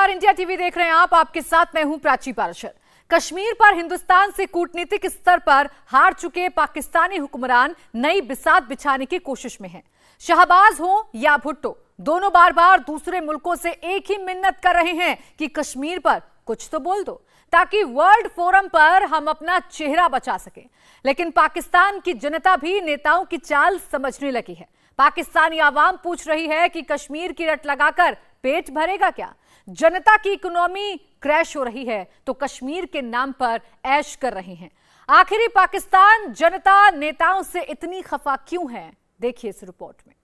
नमस्कार, India TV देख रहे हैं आप। आपके साथ मैं हूं प्राची पाराशर। कश्मीर पर हिंदुस्तान से कूटनीतिक स्तर पर हार चुके पाकिस्तानी हुक्मरान नई बिसात बिछाने की कोशिश में हैं। शहबाज हो या भुट्टो, दोनों बार बार दूसरे मुल्कों से एक ही मिन्नत कर रहे हैं कि कश्मीर पर कुछ तो बोल दो, ताकि वर्ल्ड फोरम पर हम अपना चेहरा बचा सकें। लेकिन पाकिस्तान की जनता भी नेताओं की चाल समझने लगी है। पाकिस्तानी आवाम पूछ रही है कि कश्मीर की रट लगाकर पेट भरेगा क्या? जनता की इकोनॉमी क्रैश हो रही है तो कश्मीर के नाम पर ऐश कर रहे हैं। आखिर पाकिस्तान जनता नेताओं से इतनी खफा क्यों है? देखिए इस रिपोर्ट में।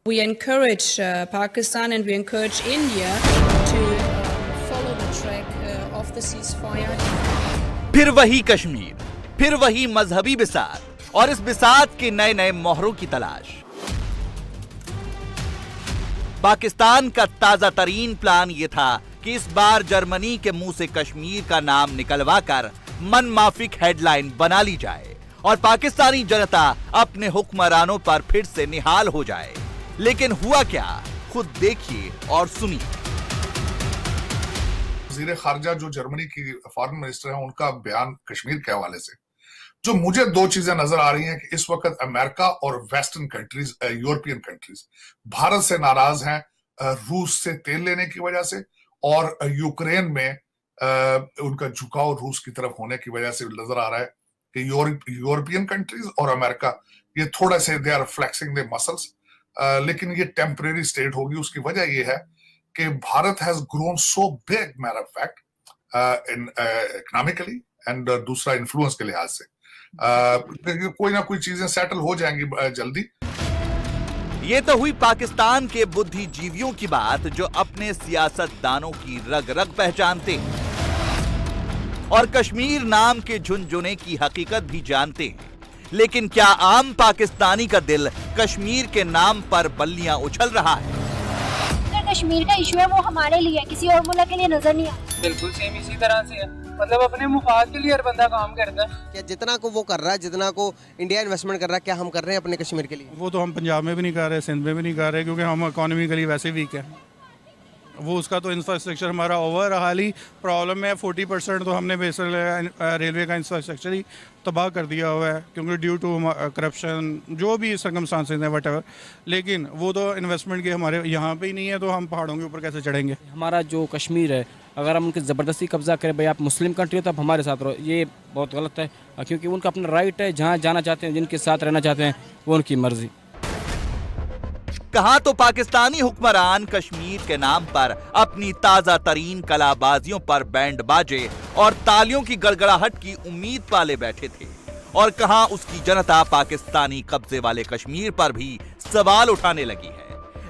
We encourage Pakistan and we encourage India to follow the track of the ceasefire. फिर वही कश्मीर, फिर वही मजहबी बिसात और इस बिसात के नए नए मोहरों की तलाश। पाकिस्तान का ताजा तरीन प्लान यह था कि इस बार जर्मनी के मुंह से कश्मीर का नाम निकलवाकर मनमाफिक हेडलाइन बना ली जाए और पाकिस्तानी जनता अपने हुक्मरानों पर फिर से निहाल हो जाए। लेकिन हुआ क्या, खुद देखिए और सुनिए। वज़ीर खारजा जो जर्मनी की फॉरेन मिनिस्टर है, उनका बयान कश्मीर के हवाले से जो मुझे दो चीजें नजर आ रही हैं कि इस वक्त अमेरिका और western countries, European countries Bharat से नाराज हैं, रूस से तेल लेने की वजह से और यूक्रेन में उनका झुकाव रूस की तरफ होने की वजह से नजर आ रहा है कि यूरोपियन कंट्रीज और अमेरिका ये थोड़ा से they are flexing the muscles, लेकिन ये टेम्परेरी स्टेट होगी। उसकी वजह ये है कि Bharat has grown so big, matter of fact, in economically and दूसरा इन्फ्लुएंस के लिहाज से कोई ना कोई चीजें सेटल हो जाएंगी जल्दी। ये तो हुई पाकिस्तान के बुद्धिजीवियों की बात जो अपने सियासतदानों की रग रग पहचानते हैं और कश्मीर नाम के झुनझुने की हकीकत भी जानते हैं। लेकिन क्या आम पाकिस्तानी का दिल कश्मीर के नाम पर बल्लियां उछल रहा है? कश्मीर का इशू है वो हमारे लिए, किसी और मुल्क के लिए नजर नहीं आता। बिल्कुल सेम इसी तरह से है, मतलब अपने मुफाद के लिए हर बंदा काम करता है। क्या जितना को वो कर रहा है, जितना को इंडिया इन्वेस्टमेंट कर रहा है, क्या हम कर रहे हैं अपने कश्मीर के लिए? वो तो हम पंजाब में भी नहीं कर रहे, सिंध में भी नहीं कर रहे, क्योंकि हम इकोनॉमिकली वैसे वीक है। वो उसका तो इंफ्रास्ट्रक्चर हमारा ओवर हाल ही प्रॉब्लम है। 40% तो हमने बेसिक रेलवे का इंफ्रास्ट्रक्चर ही तबाह कर दिया हुआ है, क्योंकि ड्यू टू करप्शन जो भी सर्कमस्टांसेस हैं व्हाटएवर। लेकिन वो तो इन्वेस्टमेंट के हमारे यहाँ पे ही नहीं है, तो हम पहाड़ों के ऊपर कैसे चढ़ेंगे? हमारा जो कश्मीर है, अगर हम उनकी ज़बरदस्ती कब्जा करें, भाई आप मुस्लिम कंट्री हो तो आप हमारे साथ रहो, ये बहुत गलत है, क्योंकि उनका अपना राइट है। जहाँ जाना चाहते हैं, जिनके साथ रहना चाहते हैं, वो उनकी मर्जी। कहां तो पाकिस्तानी हुक्मरान कश्मीर के नाम पर अपनी ताजा तरीन कलाबाजियों पर बैंड बाजे और तालियों की गड़गड़ाहट की उम्मीद पाले बैठे थे, और कहां उसकी जनता पाकिस्तानी कब्जे वाले कश्मीर पर भी सवाल उठाने लगी है।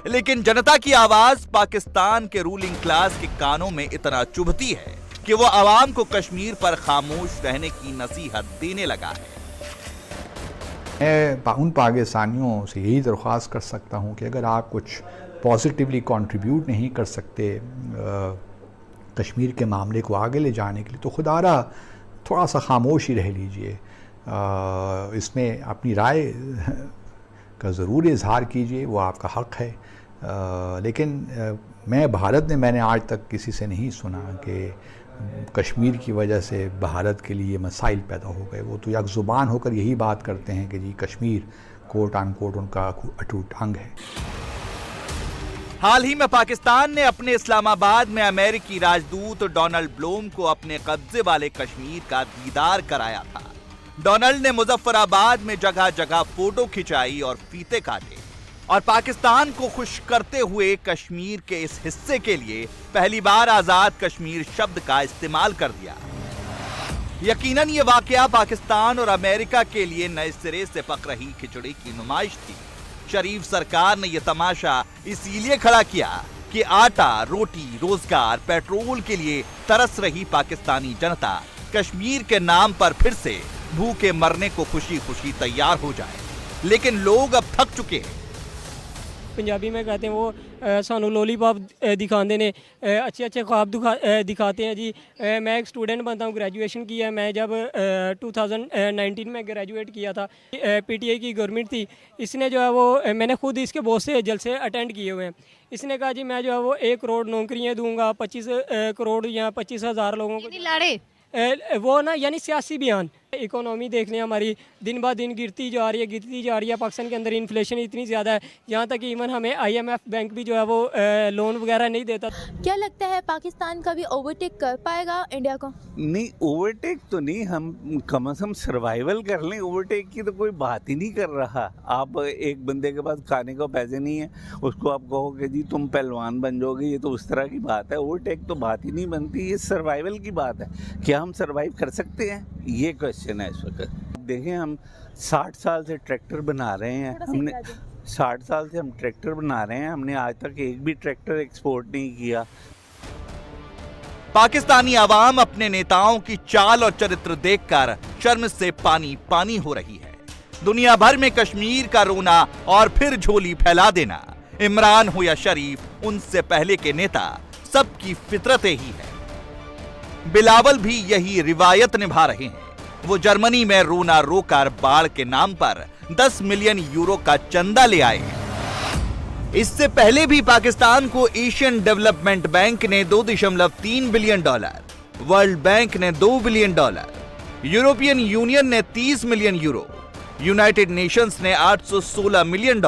लेकिन जनता की आवाज पाकिस्तान के रूलिंग क्लास के कानों में इतना चुभती है कि वो आवाम को कश्मीर पर खामोश रहने की नसीहत देने लगा है। मैं उन पाकिस्तानियों से यही दरख्वास्त कर सकता हूँ कि अगर आप कुछ पॉजिटिवली कंट्रीब्यूट नहीं कर सकते कश्मीर के मामले को आगे ले जाने के लिए, तो खुदारा थोड़ा सा खामोश ही रह लीजिए। इसमें अपनी राय का ज़रूर इजहार कीजिए, वो आपका हक़ है। लेकिन मैंने आज तक किसी से नहीं सुना कि कश्मीर की वजह से भारत के लिए मसाइल पैदा हो गए। वो तो एक ज़ुबान होकर यही बात करते हैं कि जी कश्मीर कोट अनकोट उनका अटूट अंग है। हाल ही में पाकिस्तान ने अपने इस्लामाबाद में अमेरिकी राजदूत डोनाल्ड ब्लूम को अपने कब्जे वाले कश्मीर का दीदार कराया था। डोनाल्ड ने मुजफ्फराबाद में जगह जगह फोटो खिंचाई और फीते काटे और पाकिस्तान को खुश करते हुए कश्मीर के इस हिस्से के लिए पहली बार आजाद कश्मीर शब्द का इस्तेमाल कर दिया। यकीनन ये वाकया पाकिस्तान और अमेरिका के लिए नए सिरे से पक रही खिचड़ी की नुमाइश थी। शरीफ सरकार ने यह तमाशा इसीलिए खड़ा किया कि आटा, रोटी, रोजगार, पेट्रोल के लिए तरस रही पाकिस्तानी जनता कश्मीर के नाम पर फिर से भूखे मरने को खुशी खुशी तैयार हो जाए। लेकिन लोग अब थक चुके हैं। पंजाबी में कहते हैं वो सानू लॉलीपॉप दिखाते हैं, अच्छे अच्छे ख्वाब दिखाते हैं जी। मैं एक स्टूडेंट बनता हूँ, ग्रेजुएशन किया है। मैं जब 2019 में ग्रेजुएट किया था, PTI की गवर्नमेंट थी, इसने जो है वो मैंने खुद इसके बहुत से जलसे अटेंड किए हुए हैं। इसने कहा जी मैं जो है वो 1 करोड़ नौकरियाँ दूंगा, 25 करोड़ या 25,000 लोगों को लड़े वो ना, यानी सियासी बयान। इकोनॉमी देख लें, हमारी दिन ब दिन गिरती जा रही है। पाकिस्तान के अंदर इन्फ्लेशन इतनी ज़्यादा है, यहाँ तक कि इवन हमें IMF बैंक भी जो है वो लोन वगैरह नहीं देता। क्या लगता है पाकिस्तान कभी ओवरटेक कर पाएगा इंडिया को? नहीं, ओवरटेक तो नहीं, हम कम से कम सर्वाइवल कर लें। ओवरटेक की तो कोई बात ही नहीं कर रहा। आप एक बंदे के पास खाने को पैसे नहीं है, उसको आप कहोगे जी तुम पहलवान बन जाओगे, ये तो उस तरह की बात है। ओवरटेक तो बात ही नहीं बनती, ये सर्वाइवल की बात है। क्या हम सर्वाइव कर सकते हैं, ये क्वेश्चन है इस वक्त। देखें, हम 60 साल से ट्रैक्टर बना रहे हैं, हमने 60 साल से हम ट्रैक्टर बना रहे हैं, हमने आज तक एक भी ट्रैक्टर एक्सपोर्ट नहीं किया। पाकिस्तानी आवाम अपने नेताओं की चाल और चरित्र देखकर शर्म से पानी पानी हो रही है। दुनिया भर में कश्मीर का रोना और फिर झोली फैला देना, इमरान हो या शरीफ, उनसे पहले के नेता, सबकी फितरतें ही है। बिलावल भी यही रिवायत निभा रहे हैं। वो जर्मनी में रोना रोकर बाढ़ के नाम पर 10 मिलियन यूरो का चंदा ले आए। इससे पहले भी पाकिस्तान को एशियन डेवलपमेंट बैंक ने $2.3 बिलियन, वर्ल्ड बैंक ने $2 बिलियन, यूरोपियन यूनियन ने 30 मिलियन यूरो, यूनाइटेड नेशंस ने $816 मिलियन,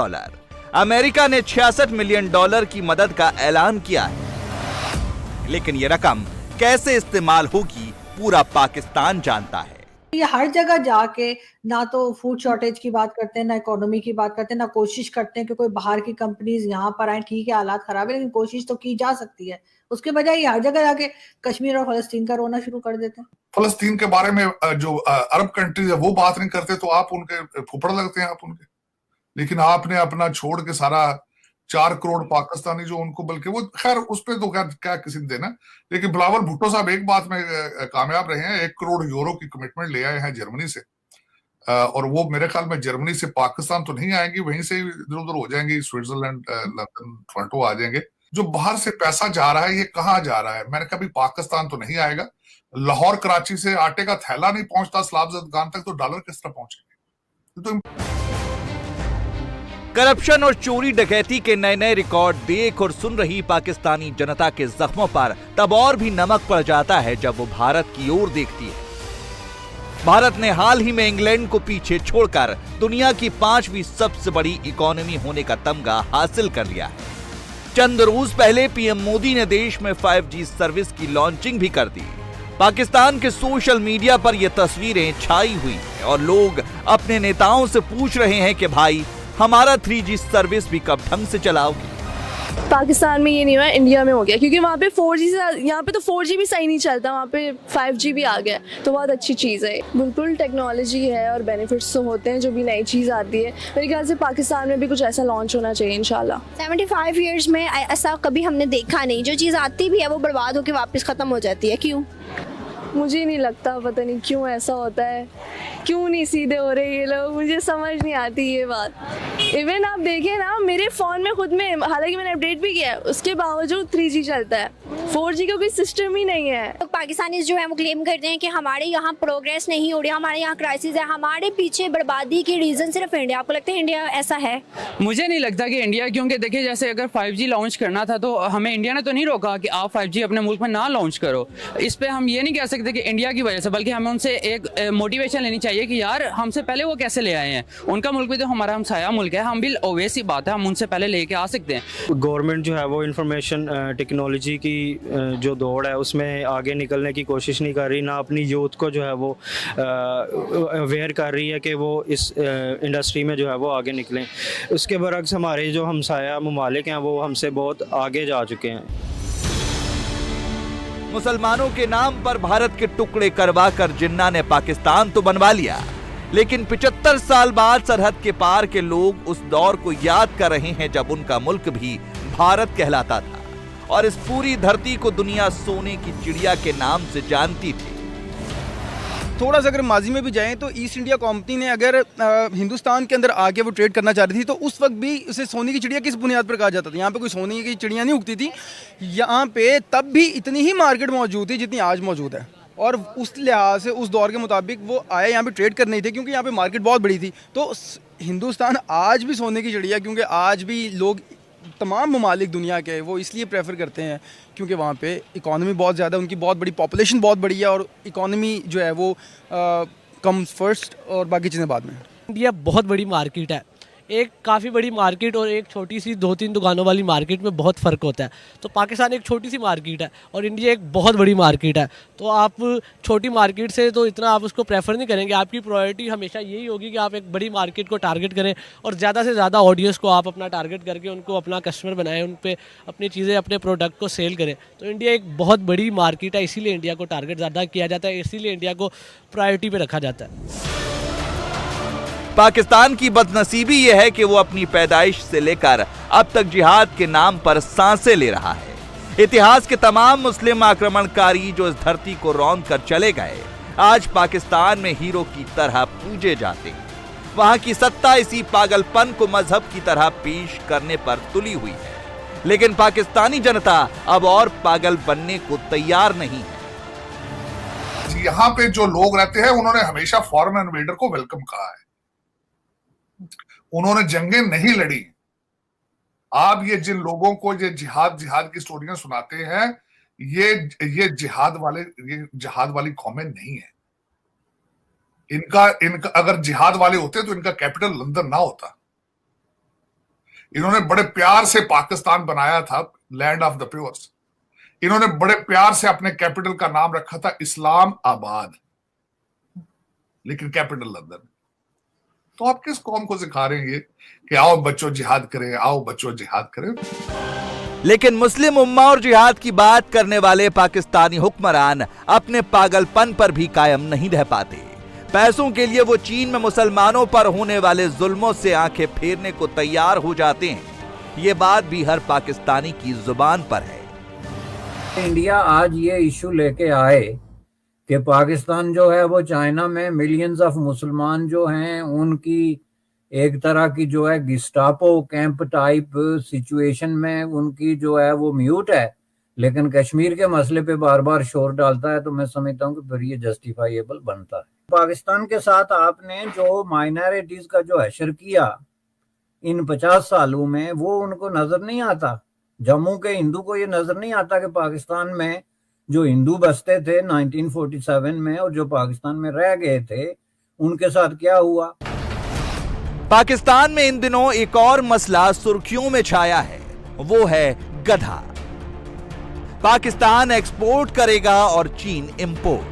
अमेरिका ने $66 मिलियन की मदद का ऐलान किया है। लेकिन ये रकम कैसे इस्तेमाल होगी, पूरा पाकिस्तान जानता है। ये हर जगह जाके ना तो फूड शॉर्टेज की बात करते हैं, ना इकोनॉमी की बात करते हैं, ना कोशिश करते हैं कि कोई बाहर की कंपनीज यहाँ पर आए। ठीक है, हालात खराब है, लेकिन कोशिश तो की जा सकती है। उसके बजाय ये हर जगह जाके कश्मीर और फलस्तीन का रोना शुरू कर देते हैं। फलस्तीन के बारे में जो अरब कंट्रीज है वो बात नहीं करते, तो आप उनके फुफड़ लगते हैं आप उनके। लेकिन आपने अपना छोड़ के सारा 4 करोड़ पाकिस्तानी जो उनको, बल्कि वो खैर उस पर तो खैर क्या किसी ने देना। लेकिन बिलावल भुट्टो साहब एक बात में कामयाब रहे हैं, 1 करोड़ यूरो की कमिटमेंट ले आए हैं जर्मनी से, और वो मेरे ख्याल में जर्मनी से पाकिस्तान तो नहीं आएंगी, वहीं से इधर उधर हो जाएंगी, स्विट्जरलैंड, लंदन, टोरंटो आ जाएंगे। जो बाहर से पैसा जा रहा है ये कहाँ जा रहा है? मैंने कहा पाकिस्तान तो नहीं आएगा। लाहौर कराची से आटे का थैला नहीं पहुंचता सलाब दुकान तक, तो डॉलर किस तरह पहुंचेंगे? तो करप्शन और चोरी डकैती के नए नए रिकॉर्ड देख और सुन रही पाकिस्तानी जनता के जख्मों पर तब और भी नमक पड़ जाता है जब वो भारत की ओर देखती है। भारत ने हाल ही में इंग्लैंड को पीछे छोड़कर दुनिया की 5वीं सबसे बड़ी इकोनॉमी होने का तमगा हासिल कर लिया है। चंद रोज पहले पीएम मोदी ने देश में 5G सर्विस की लॉन्चिंग भी कर दी। पाकिस्तान के सोशल मीडिया पर ये तस्वीरें छाई हुई हैं और लोग अपने नेताओं से पूछ रहे हैं कि भाई हमारा 3G सर्विस भी कब ढंग से चलाओगे? पाकिस्तान में ये नहीं हुआ, इंडिया में हो गया, क्योंकि वहाँ पे 4G से, यहाँ पे तो 4G भी सही नहीं चलता, वहाँ पे 5G भी आ गया, तो बहुत अच्छी चीज़ है। बिल्कुल टेक्नोलॉजी है और बेनिफिट्स तो होते हैं जो भी नई चीज़ आती है। मेरे ख्याल से पाकिस्तान में भी कुछ ऐसा लॉन्च होना चाहिए इंशाल्लाह। 75 ईयर्स में ऐसा कभी हमने देखा नहीं, जो चीज़ आती भी है वो बर्बाद होकर वापस ख़त्म हो जाती है। क्यों? मुझे नहीं लगता, पता नहीं क्यों ऐसा होता है, क्यों नहीं सीधे हो रहे ये लोग, मुझे समझ नहीं आती ये बात। इवन आप देखें ना, मेरे फ़ोन में खुद में, हालांकि मैंने अपडेट भी किया है, उसके बावजूद 3G चलता है, 4G का कोई सिस्टम ही नहीं है। तो पाकिस्तानी जो है वो क्लेम करते हैं कि हमारे यहाँ प्रोग्रेस नहीं हो रही, हमारे यहाँ क्राइसिस है, हमारे पीछे बर्बादी की रीज़न सिर्फ इंडिया। आपको लगता है इंडिया ऐसा है? मुझे नहीं लगता कि इंडिया, क्योंकि देखिए जैसे अगर 5G लॉन्च करना था तो हमें इंडिया ने तो नहीं रोका कि आप 5G अपने मुल्क में ना लॉन्च करो। इस पर हम ये नहीं कह सकते कि इंडिया की वजह से, बल्कि हमें उनसे एक मोटिवेशन लेनी चाहिए कि यार हमसे पहले वो कैसे ले आए हैं। उनका मुल्क भी तो हमारा हमसाया मुल्क है, हम भी ओवेस ही बात है, हम उनसे पहले लेके आ सकते हैं। गवर्नमेंट जो है वो इंफॉर्मेशन टेक्नोलॉजी की जो दौड़ है उसमें आगे निकलने की कोशिश नहीं कर रही, ना अपनी यूथ को जो है वो अवेयर कर रही है कि वो इस इंडस्ट्री में जो है वो आगे निकलें। उसके बरक्स हमारे जो हमसाया ममालिक हैं वो हमसे बहुत आगे जा चुके हैं। मुसलमानों के नाम पर भारत के टुकड़े करवाकर जिन्ना ने पाकिस्तान तो बनवा लिया, लेकिन 75 साल बाद सरहद के पार के लोग उस दौर को याद कर रहे हैं जब उनका मुल्क भी भारत कहलाता था और इस पूरी धरती को दुनिया सोने की चिड़िया के नाम से जानती थी। थोड़ा सा अगर माजी में भी जाएं तो ईस्ट इंडिया कंपनी ने अगर हिंदुस्तान के अंदर आके वो ट्रेड करना चाह रही थी तो उस वक्त भी उसे सोने की चिड़िया किस बुनियाद पर कहा जाता था? यहाँ पे कोई सोने की चिड़िया नहीं उगती थी। यहाँ पे तब भी इतनी ही मार्केट मौजूद थी जितनी आज मौजूद है, और उस लिहाज से उस दौर के मुताबिक वो आए यहाँ पे ट्रेड करने ही थे, क्योंकि यहाँ पे मार्केट बहुत बड़ी थी। तो हिंदुस्तान आज भी सोने की चिड़िया, क्योंकि आज भी लोग तमाम ममालिक दुनिया के वो इसलिए प्रेफर करते हैं क्योंकि वहाँ पे इकॉनमी बहुत ज़्यादा, उनकी बहुत बड़ी पॉपुलेशन बहुत बड़ी है, और इकॉनमी जो है वो कम्स फर्स्ट और बाकी चीज़ें बाद में। इंडिया बहुत बड़ी मार्केट है, एक काफ़ी बड़ी मार्केट और एक छोटी सी 2-3 दुकानों वाली मार्केट में बहुत फ़र्क होता है। तो पाकिस्तान एक छोटी सी मार्केट है और इंडिया एक बहुत बड़ी मार्केट है। तो आप छोटी मार्केट से तो इतना आप उसको प्रेफर नहीं करेंगे, आपकी प्रायोरिटी हमेशा यही होगी कि आप एक बड़ी मार्केट को टारगेट करें और ज़्यादा से ज़्यादा ऑडियंस को आप अपना टारगेट करके उनको अपना कस्टमर बनाएं, उन पर अपनी चीज़ें, अपने प्रोडक्ट को सेल करें। तो इंडिया एक बहुत बड़ी मार्केट है, इसीलिए इंडिया को टारगेट ज़्यादा किया जाता है, इसीलिए इंडिया को प्रायोरिटी पर रखा जाता है। पाकिस्तान की बदनसीबी यह है कि वो अपनी पैदाइश से लेकर अब तक जिहाद के नाम पर सांसें ले रहा है। इतिहास के तमाम मुस्लिम आक्रमणकारी जो इस धरती को रौंद कर चले गए, आज पाकिस्तान में हीरो की तरह पूजे जाते हैं। वहां की सत्ता इसी पागलपन को मजहब की तरह पेश करने पर तुली हुई है, लेकिन पाकिस्तानी जनता अब और पागल बनने को तैयार नहीं है। यहाँ पे जो लोग रहते हैं उन्होंने हमेशा फॉरेन इन्वेडर को वेलकम कहा है, उन्होंने जंगें नहीं लड़ी। आप ये जिन लोगों को ये जिहाद की स्टोरियां सुनाते हैं, ये जिहाद वाली कौमें नहीं है। इनका अगर जिहाद वाले होते तो इनका कैपिटल लंदन ना होता। इन्होंने बड़े प्यार से पाकिस्तान बनाया था, लैंड ऑफ द प्योर्स। इन्होंने बड़े प्यार से अपने कैपिटल का नाम रखा था इस्लाम आबाद, लेकिन कैपिटल लंदन। तो आप किस कौम को सिखा रहे हैं कि आओ बच्चों जिहाद करें, आओ बच्चों जिहाद करें? लेकिन मुस्लिम उम्मा और जिहाद की बात करने वाले पाकिस्तानी हुक्मरान अपने पागलपन पर भी कायम नहीं रह पाते। पैसों के लिए वो चीन में मुसलमानों पर होने वाले जुल्मों से आंखें फेरने को तैयार हो जाते हैं। ये बात भी हर पाकिस्तानी की जुबान पर है। इंडिया आज ये इशू लेके आए कि पाकिस्तान जो है वो चाइना में मिलियंस ऑफ मुसलमान जो हैं उनकी एक तरह की जो है गिस्टापो कैंप टाइप सिचुएशन में उनकी जो है वो म्यूट है, लेकिन कश्मीर के मसले पे बार बार शोर डालता है। तो मैं समझता हूँ कि फिर ये जस्टिफाइएबल बनता है। पाकिस्तान के साथ आपने जो माइनॉरिटीज का जो हशर किया इन 50 सालों में, वो उनको नजर नहीं आता। जम्मू के हिंदू को ये नजर नहीं आता कि पाकिस्तान में जो हिंदू बसते थे 1947 में और जो पाकिस्तान में रह गए थे, उनके साथ क्या हुआ। पाकिस्तान में इन दिनों एक और मसला सुर्खियों में छाया है, वो है गधा। पाकिस्तान एक्सपोर्ट करेगा और चीन इंपोर्ट।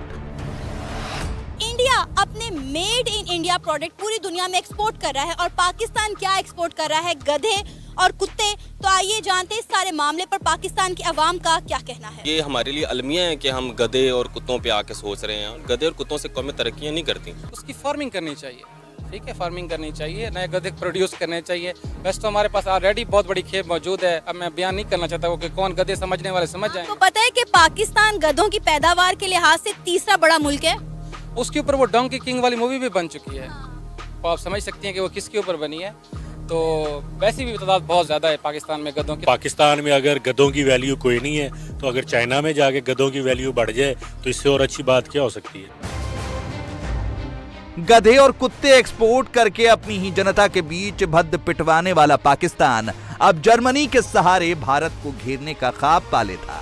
इंडिया अपने मेड इन इंडिया प्रोडक्ट पूरी दुनिया में एक्सपोर्ट कर रहा है, और पाकिस्तान क्या एक्सपोर्ट कर रहा है? गधे और कुत्ते। तो आइए जानते हैं इस सारे मामले पर पाकिस्तान की आवाम का क्या कहना है। ये हमारे लिए अलमिया है कि हम गधे और कुत्तों पे आके सोच रहे हैं। गधे और कुत्तों से कौमें तरक्कियां नहीं करती। उसकी फार्मिंग करनी चाहिए, ठीक है, फार्मिंग करनी चाहिए, नए गधे प्रोड्यूस करने चाहिए। वैसे तो हमारे पास ऑलरेडी बहुत बड़ी खेप मौजूद है। अब मैं बयान नहीं करना चाहता कि कौन गधे समझने वाले समझ जाएं। तो पता है कि पाकिस्तान गधों की पैदावार के लिहाज से तीसरा बड़ा मुल्क है। उसके ऊपर वो डोंकी किंग वाली मूवी भी बन चुकी है, तो आप समझ सकती हैं कि वो किसके ऊपर बनी है। तो वैसे भी तादाद बहुत ज़्यादा है पाकिस्तान में गधों की। पाकिस्तान में अगर गधों की वैल्यू कोई नहीं है, तो अगर चाइना में जाके गधों की वैल्यू बढ़ जाए तो इससे और अच्छी बात क्या हो सकती है। गधे और कुत्ते एक्सपोर्ट करके अपनी ही जनता के बीच भद्द पिटवाने वाला पाकिस्तान अब जर्मनी के सहारे भारत को घेरने का ख्वाब पाले था।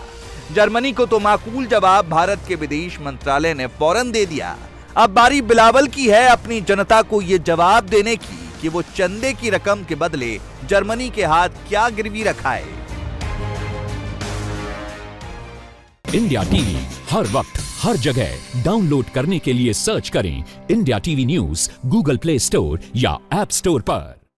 जर्मनी को तो माकूल जवाब भारत के विदेश मंत्रालय ने फौरन दे दिया। अब बारी बिलावल की है अपनी जनता को ये जवाब देने की कि वो चंदे की रकम के बदले जर्मनी के हाथ क्या गिरवी रखा है। इंडिया टीवी हर वक्त हर जगह डाउनलोड करने के लिए सर्च करें India TV news Google play store या ऐप स्टोर पर।